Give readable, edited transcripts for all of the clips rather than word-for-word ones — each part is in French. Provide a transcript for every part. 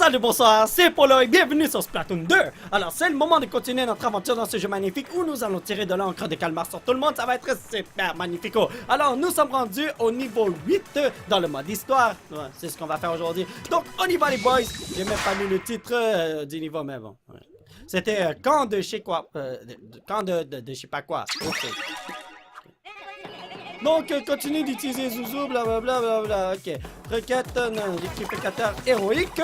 Salut, bonsoir, c'est Polo et bienvenue sur Splatoon 2. Alors, c'est le moment de continuer notre aventure dans ce jeu magnifique où nous allons tirer de l'encre de calmar sur tout le monde. Ça va être super magnifico. Alors, nous sommes rendus au niveau 8 dans le mode histoire. Ouais, c'est ce qu'on va faire aujourd'hui. Donc, on y va les boys. J'ai même pas lu le titre du niveau, mais bon. Ouais. C'était camp de chez quoi camp de je sais pas quoi. Okay. Donc, continue d'utiliser Zouzou, blablabla, blablabla, ok. Requête, l'équipificateur héroïque.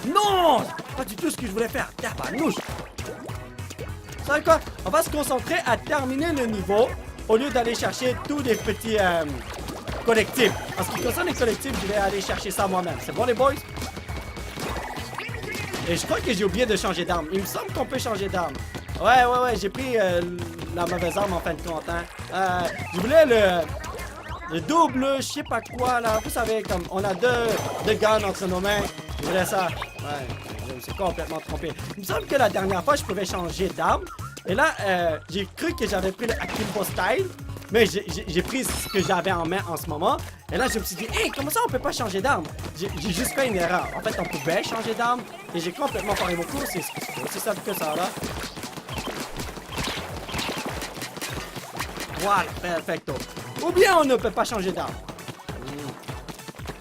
Non! Pas du tout ce que je voulais faire. Tabarnouche! Vous savez quoi? On va se concentrer à terminer le niveau au lieu d'aller chercher tous les petits collectifs. En ce qui concerne les collectifs, je vais aller chercher ça moi-même. C'est bon les boys? Et je crois que j'ai oublié de changer d'arme. Il me semble qu'on peut changer d'arme. Ouais, j'ai pris la mauvaise arme en fin de compte. Hein. Je voulais le double, je sais pas quoi là. Vous savez, comme on a deux guns entre nos mains. Je voulais ça. Ouais, je me suis complètement trompé. Il me semble que la dernière fois, je pouvais changer d'arme. Et là, j'ai cru que j'avais pris le Akimbo Style. Mais j'ai pris ce que j'avais en main en ce moment. Et là, je me suis dit, hey, comment ça on peut pas changer d'arme? J'ai juste fait une erreur. En fait, on pouvait changer d'arme. Et j'ai complètement foiré mon coup. C'est aussi simple que ça, là. Voilà, perfecto. Ou bien on ne peut pas changer d'arme.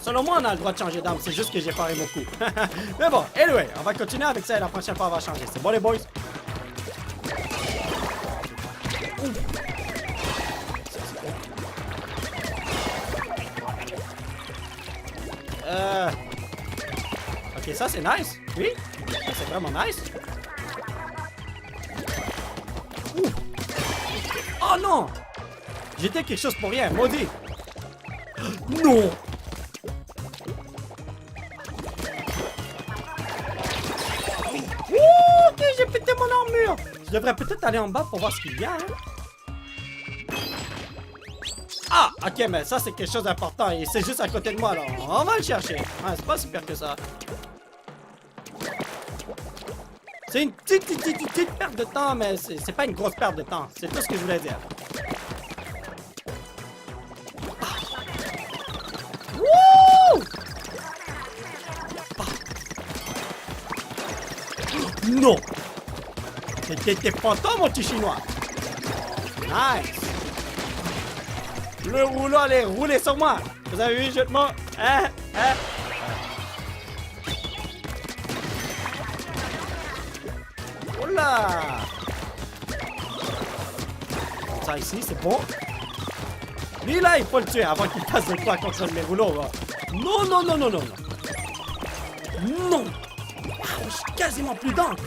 Selon moi, on a le droit de changer d'arme. C'est juste que j'ai foiré mon coup. Mais bon, anyway, on va continuer avec ça et la prochaine fois, on va changer. C'est bon, les boys? Ok, ça c'est nice. Oui, ça c'est vraiment nice. Oh non! J'étais quelque chose pour rien, maudit. Non! Ok, j'ai pété mon armure. Je devrais peut-être aller en bas pour voir ce qu'il y a. Hein? Ah, ok, mais ça c'est quelque chose d'important et c'est juste à côté de moi, alors on va le chercher. Ouais, c'est pas si pire que ça. C'est une petite perte de temps, mais c'est pas une grosse perte de temps. C'est tout ce que je voulais dire. Wouh! Non! T'es content, mon petit chinois? Nice! Le rouleau allait rouler sur moi! Vous avez vu, jette-moi? Hein? Oula! Ça ici, c'est bon. Lui là, il faut le tuer avant qu'il fasse de quoi contre mes rouleaux. Là. Non! Non! Ah, je suis quasiment plus d'encre.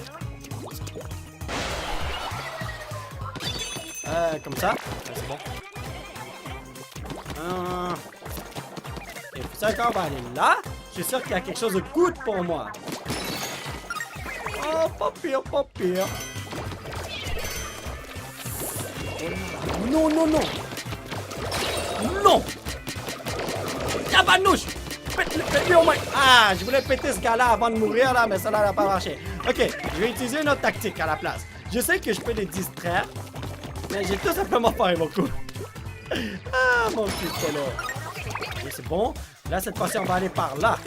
Comme ça. C'est bon. Et vous savez quand on va aller là, je suis sûr qu'il y a quelque chose de good pour moi. Oh, pas pire. Non! Non! Tabarnouche! Pète-lui au moins! Ah, je voulais péter ce gars-là avant de mourir, là, mais ça n'a pas marché. Ok, je vais utiliser une autre tactique à la place. Je sais que je peux les distraire, mais j'ai tout simplement foiré mon coup. Ah, mon cul, c'est là. Okay, c'est bon. Là, cette fois-ci, on va aller par là.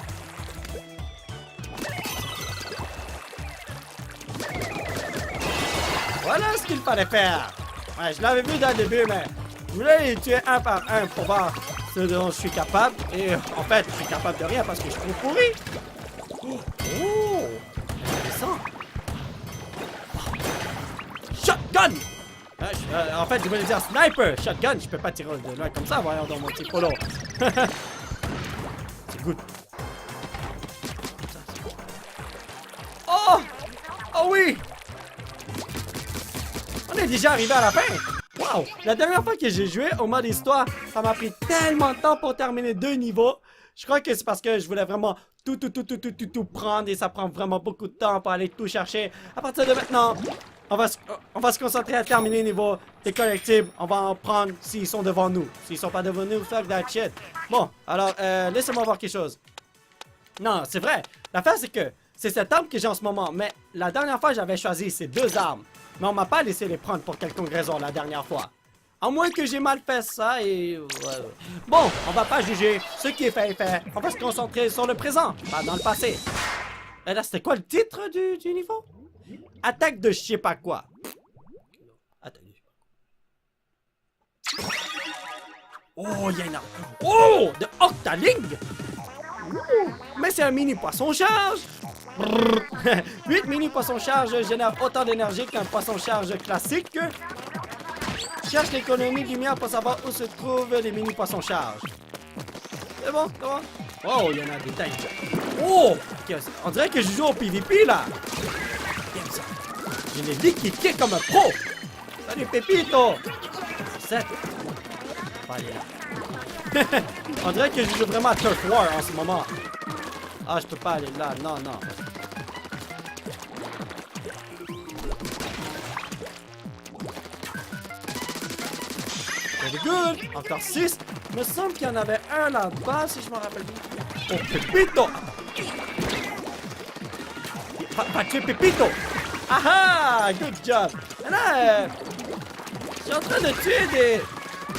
Voilà ce qu'il fallait faire. Ouais, je l'avais vu dès le début, mais je voulais les tuer un par un pour voir ce dont je suis capable. Et en fait, je suis capable de rien parce que je suis trop pourri. Oh! Intéressant. Shotgun! En fait, je voulais dire sniper. Shotgun, je peux pas tirer de loin comme ça, voyons dans mon petit polo. C'est good. Oh! Oh oui! On est déjà arrivé à la fin! Wow! La dernière fois que j'ai joué au mode histoire, ça m'a pris tellement de temps pour terminer 2 niveaux. Je crois que c'est parce que je voulais vraiment tout prendre et ça prend vraiment beaucoup de temps pour aller tout chercher. À partir de maintenant, on va se concentrer à terminer le niveau des collectibles. On va en prendre s'ils sont devant nous. S'ils sont pas devant nous, fuck that shit. Bon, alors, laissez-moi voir quelque chose. Non, c'est vrai. L'affaire, c'est que c'est cette arme que j'ai en ce moment. Mais la dernière fois, j'avais choisi ces 2 armes. Mais on m'a pas laissé les prendre pour quelconque raison la dernière fois. À moins que j'ai mal fait ça et... Bon, on va pas juger. Ce qui est fait est fait. On va se concentrer sur le présent, pas dans le passé. Et là, c'était quoi le titre du niveau? Attaque de je sais pas quoi. Attaque de je sais pas quoi. Oh, il y a une arme. Oh, de Octaling. Mais c'est un mini poisson-charge. 8 mini poissons-charge génèrent autant d'énergie qu'un poisson-charge classique. Cherche l'économie du mien pour savoir où se trouvent les mini poissons-charge. C'est bon, c'est bon. Oh, il y en a des tanks. Oh, on dirait que je joue au PVP là. Bien ça. Je l'ai dit qu'il kick comme un pro. Salut Pépito. 7. On dirait que je joue vraiment à Turf War en ce moment. Ah, je peux pas aller là. Non, non. Very good. Encore 6. Il me semble qu'il y en avait un là-bas, si je me rappelle bien. Oh, Pépito. Pas tuer Pépito. Ah ah, good job. Et là, je suis en train de tuer des...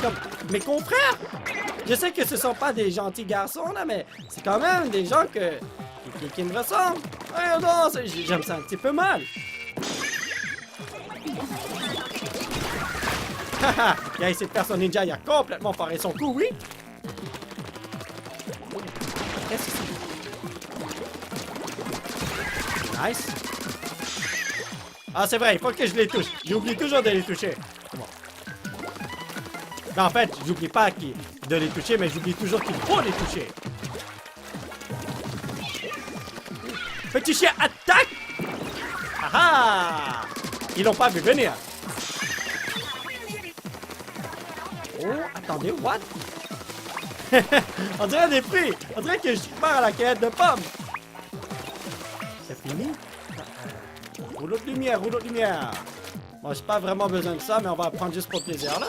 comme mes confrères. Je sais que ce sont pas des gentils garçons, là, mais c'est quand même des gens qui me ressemblent. Ouais, non, j'aime ça un petit peu mal. Haha, il a essayé de faire son ninja, il a complètement foiré son coup, oui. Qu'est-ce que c'est? Nice. Ah, c'est vrai, il faut que je les touche. J'oublie toujours de les toucher. Bon. Non, en fait, j'oublie pas de les toucher, mais j'oublie toujours qu'il faut les toucher. Petit chien, attaque! Ah ah! Ils l'ont pas vu venir. Oh, attendez, what? On dirait des fruits. On dirait que je pars à la quête de pommes. C'est fini? Rouleau de lumière, rouleau de lumière. Bon, j'ai pas vraiment besoin de ça, mais on va prendre juste pour plaisir, là.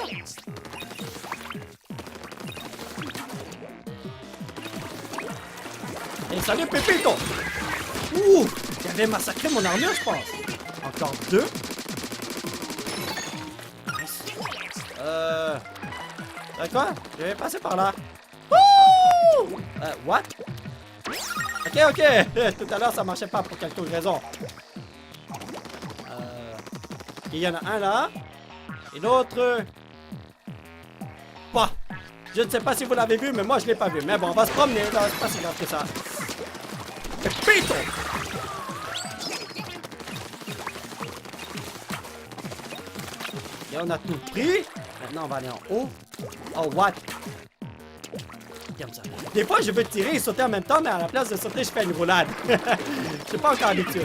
Et salut, Pépito! Ouh! J'avais massacré mon armure, je pense. Encore 2. Nice. Quoi? Je vais passer par là. Ouh! What? Ok, ok. Tout à l'heure, ça marchait pas pour quelque raison. Il y en a un là. Et l'autre... Bah! Je ne sais pas si vous l'avez vu, mais moi, je l'ai pas vu. Mais bon, on va se promener. Là, c'est pas si grave que ça. Pépito! Et on a tout pris. Maintenant, on va aller en haut. Oh, what? Comme ça. Des fois, je veux tirer et sauter en même temps, mais à la place de sauter, je fais une roulade. Je suis pas encore habitué.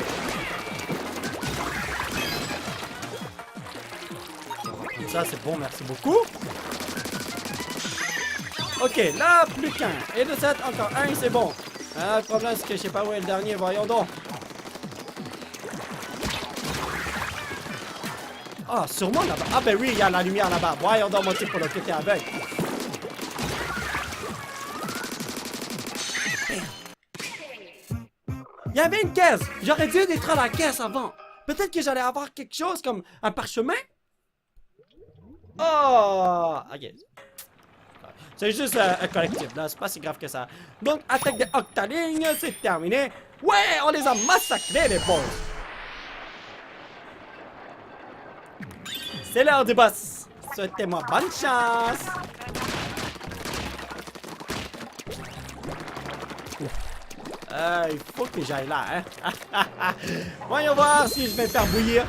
Ça, c'est bon, merci beaucoup. Ok, là, plus qu'un. Et de 7, encore un, c'est bon. Ah, le problème, c'est que je sais pas où est le dernier, voyons donc. Ah, sûrement là-bas. Ah, ben oui, il y a la lumière là-bas. Voyons donc, mon type, pour le côté aveugle. Il y avait une caisse. J'aurais dû être à la caisse avant. Peut-être que j'allais avoir quelque chose comme un parchemin. Oh, ok. C'est juste un collectif, là. C'est pas si grave que ça. Donc, attaque des Octaling, c'est terminé. Ouais, on les a massacrés, les boss. C'est l'heure du boss. Souhaitez-moi bonne chance. Il faut que j'aille là, hein. Voyons voir si je vais me faire bouillir.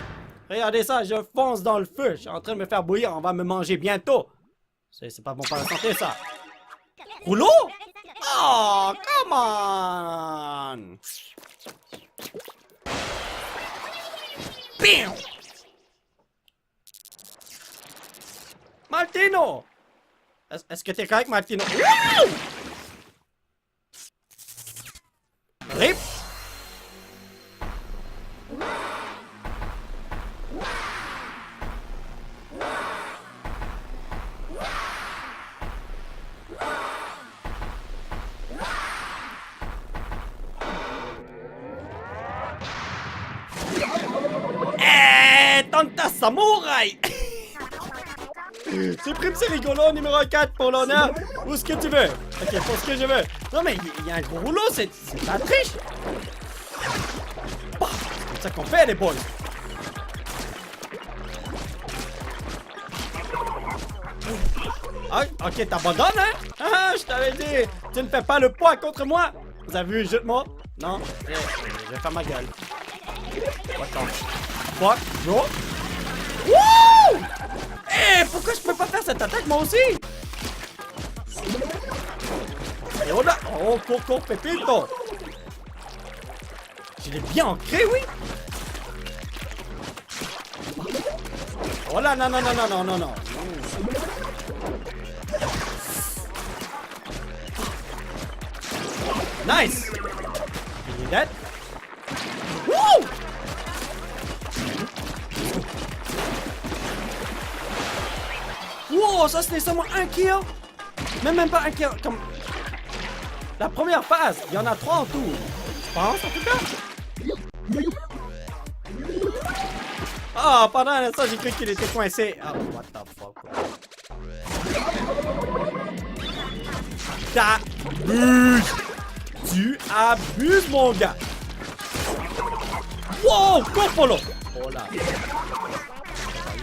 Regardez ça, je fonce dans le feu. Je suis en train de me faire bouillir, on va me manger bientôt. C'est pas bon pour la santé, ça. Rouleau? Oh, come on! Bam! Martino! Est-ce que t'es correct, Martino? Rip! Tanta samouraï! Supprime ce rigolo numéro 4 pour l'honneur. Ou ce que tu veux. Ok, pour ce que je veux. Non, mais il y a un gros rouleau, c'est de la triche. Bah, c'est comme ça qu'on fait, les boys. Ah, ok, t'abandonnes, hein? Ah, je t'avais dit, tu ne fais pas le poids contre moi. Vous avez vu, jette-moi. Non, je vais faire ma gueule. What the fuck, bro? Wouh! Eh, pourquoi je peux pas faire cette attaque, moi aussi? Et on a... Oh, cours, Pépito. Je l'ai bien ancré, oui? Oh là, non. Nice! You need that? Woo! Wow, ça c'était seulement un kill? Même pas un kill, comme... La première phase, il y en a 3 en tout. Je pense, en tout cas. Ah, pendant un instant, j'ai cru qu'il était coincé. Ah, what the fuck. T'abuses! Tu abuses, mon gars! Wow! Cours, Polo! Oh là! Il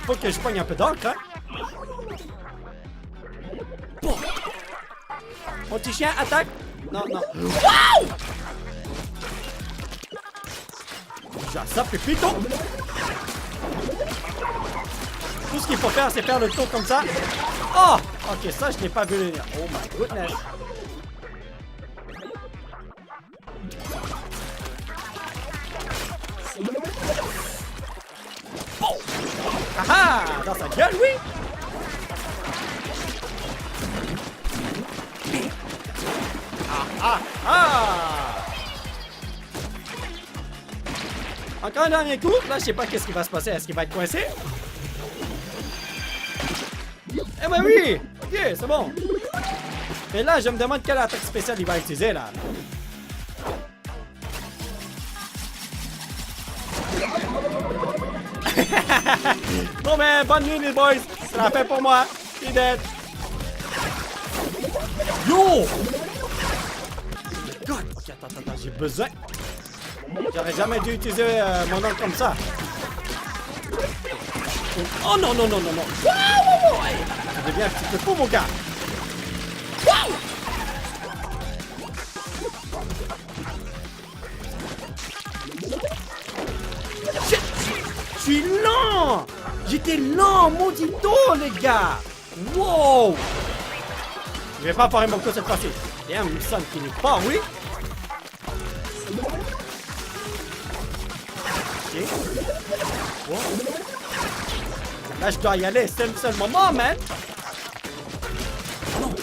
faut que je pogne un peu d'encre, hein? Bon. Mon petit chien, attaque! Non. Wow! J'ai ça, Pépito! Tout ce qu'il faut faire, c'est faire le tour comme ça. Oh! Ok, ça, je n'ai pas vu venir. Oh my goodness! Bon! Ah! Dans sa gueule, oui! Ah! Encore un dernier coup. Là, je sais pas qu'est-ce qui va se passer. Est-ce qu'il va être coincé? Eh ben oui! Ok, c'est bon. Mais là, je me demande quelle attaque spéciale il va utiliser, là. Bon, ben, bonne nuit, les boys. C'est la fin pour moi. He dead. Yo! God! Ok, attends, j'ai besoin. J'aurais jamais dû utiliser mon nom comme ça. Oh non! Wow! Hey, ça devient un petit peu fou, mon gars. Wow! Shit! Je suis lent! J'étais lent, maudito, les gars! Wow! Je vais pas foirer mon coup cette fois-ci. Damn, il me semble qu'il est fort, oui? Ok. Wow. Là, je dois y aller. C'est le moment, man. Non.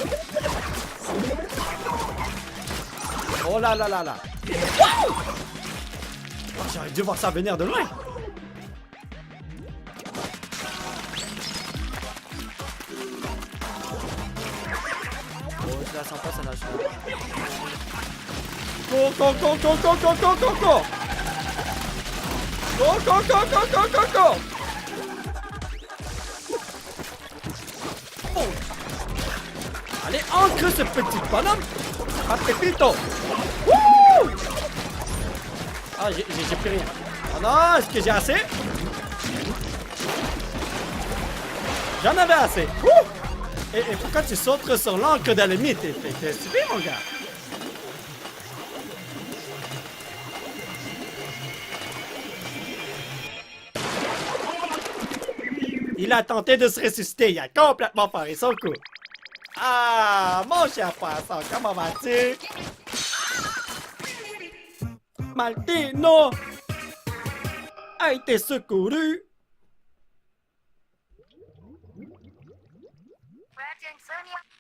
Oh là. Wow! Oh, j'aurais dû voir ça venir de loin. Oh, je la sens pas, ça lâche. Cours! Go! Oh. Allez, ancre ce petit bonhomme. Ah, Pépito. Wouh! Ah, j'ai plus rien. Oh non, est-ce que j'ai assez? J'en avais assez. Wouh! Et pourquoi tu sautes sur l'encre d'ennemi? T'es stupide, mon gars. Il a tenté de se ressusciter, il a complètement foiré son coup. Ah, mon cher poisson, comment vas-tu? Maltino a été secouru.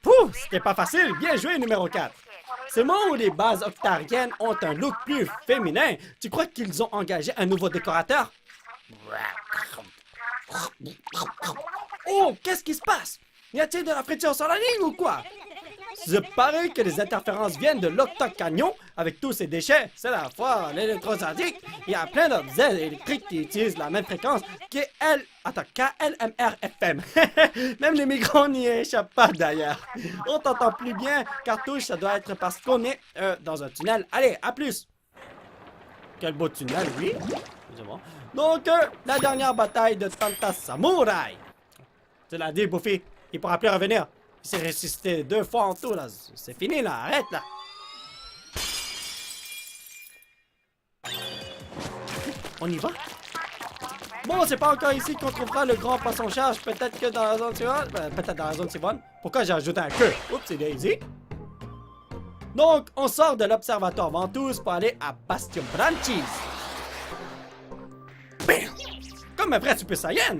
Pouf, c'était pas facile. Bien joué, numéro 4. C'est moi où les bases octariennes ont un look plus féminin. Tu crois qu'ils ont engagé un nouveau décorateur? Oh, qu'est-ce qui se passe? Y a-t-il de la friture sur la ligne ou quoi? Je parie que les interférences viennent de l'Octocanyon avec tous ces déchets. C'est la foire, l'électrostatique. Il y a plein d'objets électriques qui utilisent la même fréquence KLMR-FM. Même les micros n'y échappent pas d'ailleurs. On t'entend plus bien. Cartouche, ça doit être parce qu'on est dans un tunnel. Allez, à plus. Quel beau tunnel, oui. C'est bon. Donc, la dernière bataille de Tanta Samurai. Tu l'as dit, Buffy. Il pourra plus revenir. Il s'est ressuscité 2 fois en tout, là. C'est fini, là. Arrête, là. On y va? Bon, c'est pas encore ici qu'on trouvera le grand poisson-charge. Peut-être que dans la zone suivante. Peut-être dans la zone suivante. Pourquoi j'ai ajouté un que? Oups, c'est Daisy. Donc, on sort de l'Observatoire Ventouse pour aller à Bastion Branchis. Bam! Comme un vrai Super Saiyan.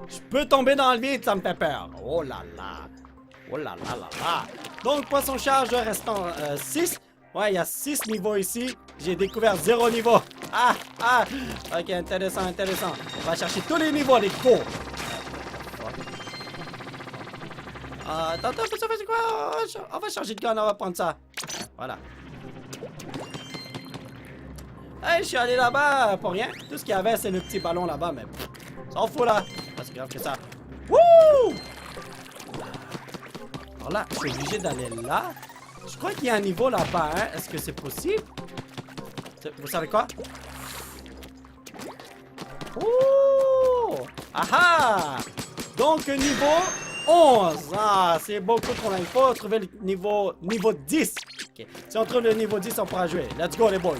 Je peux tomber dans le vide, ça me fait peur. Oh là là. Oh là là là là. Donc, poisson charge restant 6. Ouais, il y a 6 niveaux ici. J'ai découvert 0 niveau. Ah, ah. Ok, intéressant, intéressant. On va chercher tous les niveaux, les gros. Attends, ça fait quoi? On va changer de gun, on va prendre ça. Voilà. Hey, je suis allé là-bas pour rien. Tout ce qu'il y avait, c'est le petit ballon là-bas, mais s'en fout là. Pas si grave que ça. Wouh! Alors là, je suis obligé d'aller là. Je crois qu'il y a un niveau là-bas, hein. Est-ce que c'est possible? Vous savez quoi? Ouh! Ah! Donc, niveau 11. Ah, c'est beaucoup trop. Il faut trouver le niveau 10. Okay. Si on trouve le niveau 10, on pourra jouer. Let's go, les boys.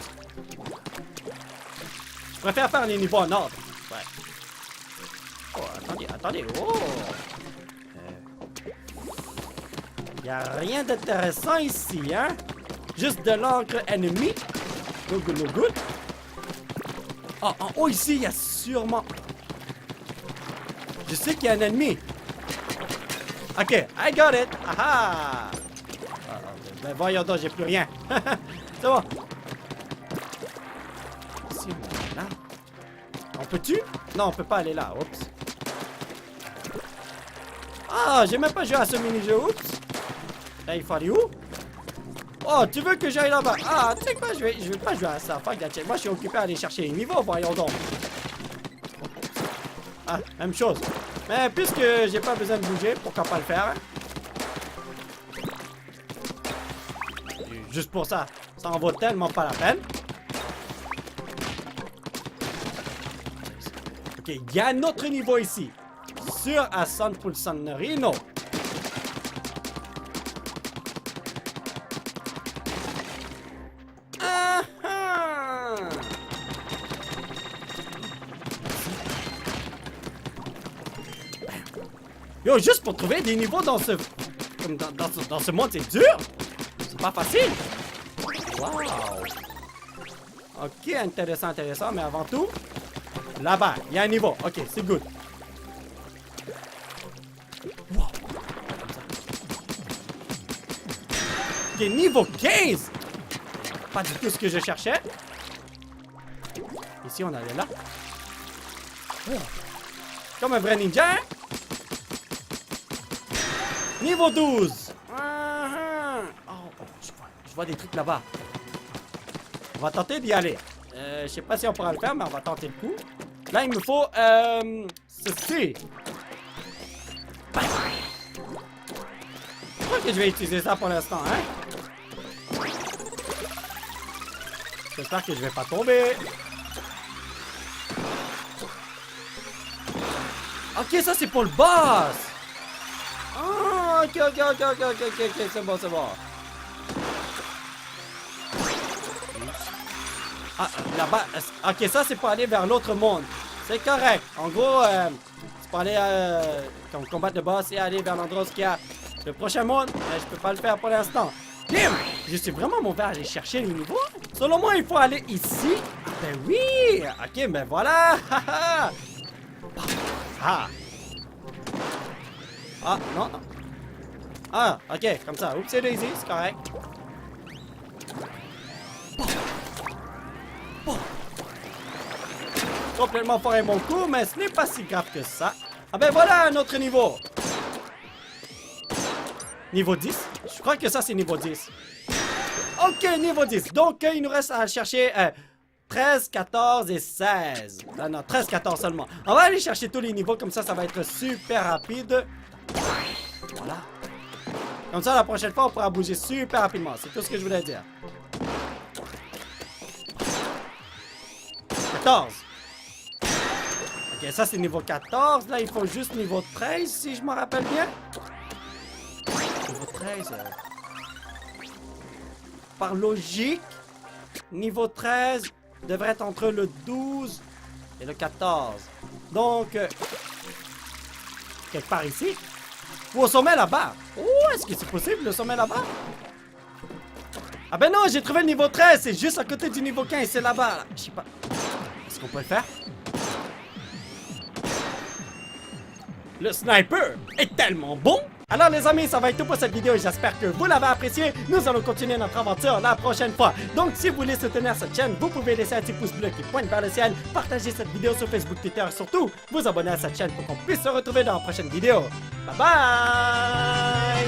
Je préfère faire les niveaux en ordre. Ouais. Oh, attendez, attendez. Oh! Y a rien d'intéressant ici, hein? Juste de l'encre ennemie. No good, no good. Oh, en haut ici, il y a sûrement... Je sais qu'il y a un ennemi. Ok, I got it. Aha! Ben voyons donc, j'ai plus rien. C'est bon. Ici, là. On peut-tu? Non, on peut pas aller là. Oups. Ah, j'ai même pas joué à ce mini-jeu. Oups. Là, il faut aller où? Oh, tu veux que j'aille là-bas? Ah, tu sais quoi, je vais pas jouer à ça. Fuck that shit. Moi, je suis occupé à aller chercher les niveaux, voyons donc. Ah, même chose. Mais puisque j'ai pas besoin de bouger, pourquoi pas le faire? Hein? Juste pour ça, ça en vaut tellement pas la peine. Ok, il y a un autre niveau ici. Sur à San Pulsanarino. Yo, juste pour trouver des niveaux dans ce... Dans ce monde, c'est dur. C'est pas facile. Wow. Ok, intéressant, intéressant. Mais avant tout, là-bas, il y a un niveau. Ok, c'est good. Wow. Ok, niveau 15. Pas du tout ce que je cherchais. Ici, on allait là. Oh. Comme un vrai ninja, hein? Niveau 12. Oh, je vois des trucs là-bas. On va tenter d'y aller. Je sais pas si on pourra le faire, mais on va tenter le coup. Là, il me faut ceci. Je crois que je vais utiliser ça pour l'instant, hein? J'espère que je vais pas tomber. Ok, ça c'est pour le boss. Oh, ok, c'est bon, c'est bon. Ah, là-bas, ok, ça c'est pour aller vers l'autre monde. C'est correct. En gros, c'est pour aller combattre le boss et aller vers l'endroit où il y a le prochain monde. Mais je peux pas le faire pour l'instant. Bim! Je suis vraiment mauvais à aller chercher les niveaux. Selon moi, il faut aller ici. Ben oui! Ok, ben voilà! Ah! Ah, non. Ah, ok, comme ça. Oups, c'est Daisy, c'est correct. Complètement foiré mon coup, mais ce n'est pas si grave que ça. Ah ben voilà, un autre niveau. Niveau 10. Je crois que ça, c'est niveau 10. Ok, niveau 10. Donc, il nous reste à chercher 13, 14 et 16. Ah non, 13, 14 seulement. On va aller chercher tous les niveaux, comme ça va être super rapide. Voilà. Comme ça, la prochaine fois, on pourra bouger super rapidement. C'est tout ce que je voulais dire. 14. Ok, ça c'est niveau 14. Là, il faut juste niveau 13, si je me rappelle bien. Niveau 13. Par logique, niveau 13 devrait être entre le 12 et le 14. Donc, quelque part ici. Ou au sommet là-bas. Oh, est-ce que c'est possible, le sommet là-bas? Ah ben non, j'ai trouvé le niveau 13. C'est juste à côté du niveau 15. C'est là-bas. Là. Je sais pas. Est-ce qu'on peut le faire? Le sniper est tellement bon! Alors les amis, ça va être tout pour cette vidéo. J'espère que vous l'avez apprécié. Nous allons continuer notre aventure la prochaine fois. Donc si vous voulez soutenir cette chaîne, vous pouvez laisser un petit pouce bleu qui pointe vers le ciel, partager cette vidéo sur Facebook, Twitter et surtout vous abonner à cette chaîne pour qu'on puisse se retrouver dans la prochaine vidéo. Bye bye!